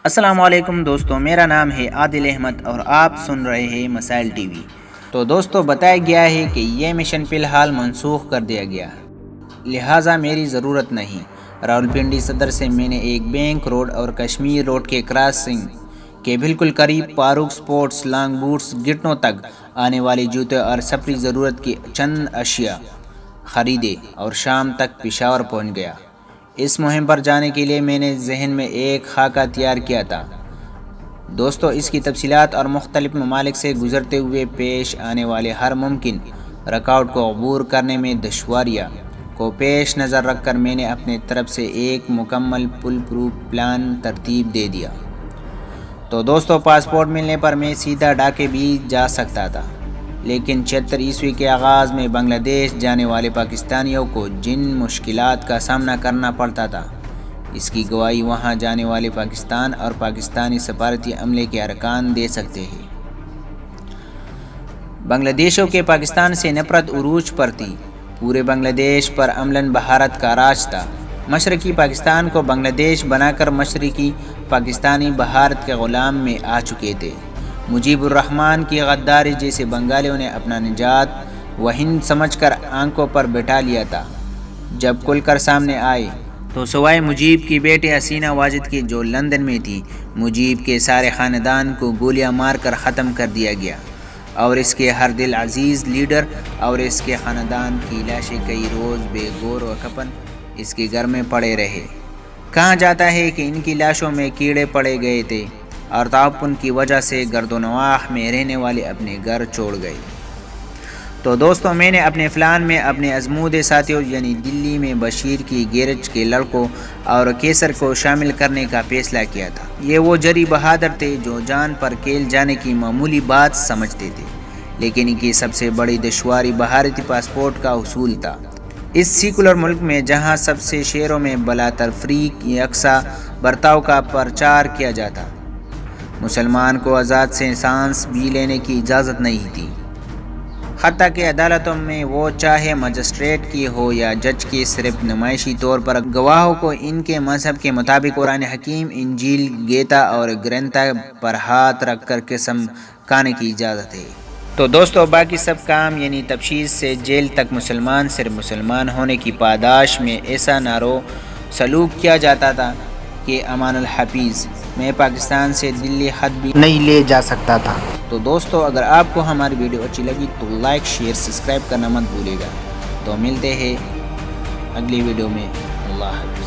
السلام علیکم دوستوں، میرا نام ہے عادل احمد اور آپ سن رہے ہیں مسائل ٹی وی۔ تو دوستوں، بتایا گیا ہے کہ یہ مشن فی الحال منسوخ کر دیا گیا، لہٰذا میری ضرورت نہیں۔ راولپنڈی صدر سے میں نے ایک بینک روڈ اور کشمیر روڈ کے کراسنگ کے بالکل قریب فاروق سپورٹس لانگ بوٹس گھٹنوں تک آنے والی جوتے اور سفری ضرورت کی چند اشیاء خریدے اور شام تک پشاور پہنچ گیا۔ اس مہم پر جانے کے لیے میں نے ذہن میں ایک خاکہ تیار کیا تھا۔ دوستو، اس کی تفصیلات اور مختلف ممالک سے گزرتے ہوئے پیش آنے والے ہر ممکن رکاوٹ کو عبور کرنے میں دشواریاں کو پیش نظر رکھ کر میں نے اپنے طرف سے ایک مکمل فل پروف پلان ترتیب دے دیا۔ تو دوستو، پاسپورٹ ملنے پر میں سیدھا ڈھاکہ بھی جا سکتا تھا، لیکن 76 کے آغاز میں بنگلہ دیش جانے والے پاکستانیوں کو جن مشکلات کا سامنا کرنا پڑتا تھا، اس کی گواہی وہاں جانے والے پاکستان اور پاکستانی سفارتی عملے کے ارکان دے سکتے ہیں۔ بنگلہ دیشیوں کے پاکستان سے نفرت عروج پر تھی۔ پورے بنگلہ دیش پر عملاً بھارت کا راج تھا۔ مشرقی پاکستان کو بنگلہ دیش بنا کر مشرقی پاکستانی بھارت کے غلام میں آ چکے تھے۔ مجیب الرحمن کی غداری جیسے بنگالیوں نے اپنا نجات و ہند سمجھ کر آنکھوں پر بٹھا لیا تھا۔ جب کھل کر سامنے آئے تو سوائے مجیب کی بیٹی حسینہ واجد کی جو لندن میں تھی، مجیب کے سارے خاندان کو گولیاں مار کر ختم کر دیا گیا، اور اس کے ہر دل عزیز لیڈر اور اس کے خاندان کی لاشیں کئی روز بے گور و کفن اس کے گھر میں پڑے رہے۔ کہا جاتا ہے کہ ان کی لاشوں میں کیڑے پڑے گئے تھے اور تعفن کی وجہ سے گرد و نواح میں رہنے والے اپنے گھر چھوڑ گئے۔ تو دوستوں، میں نے اپنے پلان میں اپنے ازمودے ساتھیوں یعنی دلی میں بشیر کی گیرج کے لڑکوں اور کیسر کو شامل کرنے کا فیصلہ کیا تھا۔ یہ وہ جری بہادر تھے جو جان پر کیل جانے کی معمولی بات سمجھتے تھے، لیکن ان کی سب سے بڑی دشواری بھارتی پاسپورٹ کا حصول تھا۔ اس سیکولر ملک میں جہاں سب سے شہروں میں بلا تفریق یکساں برتاؤ کا پرچار کیا جاتا، مسلمان کو آزاد سے سانس بھی لینے کی اجازت نہیں تھی۔ حتیٰ کہ عدالتوں میں وہ چاہے مجسٹریٹ کی ہو یا جج کی، صرف نمائشی طور پر گواہوں کو ان کے مذہب کے مطابق قرآن حکیم، انجیل، گیتا اور گرنتھا پر ہاتھ رکھ کر قسم کھانے کی اجازت ہے۔ تو دوستو، باقی سب کام یعنی تفتیش سے جیل تک مسلمان صرف مسلمان ہونے کی پاداش میں ایسا نارو سلوک کیا جاتا تھا کہ امان الحفیظ میں پاکستان سے دلی خط بھی نہیں لے جا سکتا تھا۔ تو دوستو، اگر آپ کو ہماری ویڈیو اچھی لگی تو لائک، شیئر، سبسکرائب کرنا مت بھولیے گا۔ تو ملتے ہیں اگلی ویڈیو میں۔ اللہ حافظ۔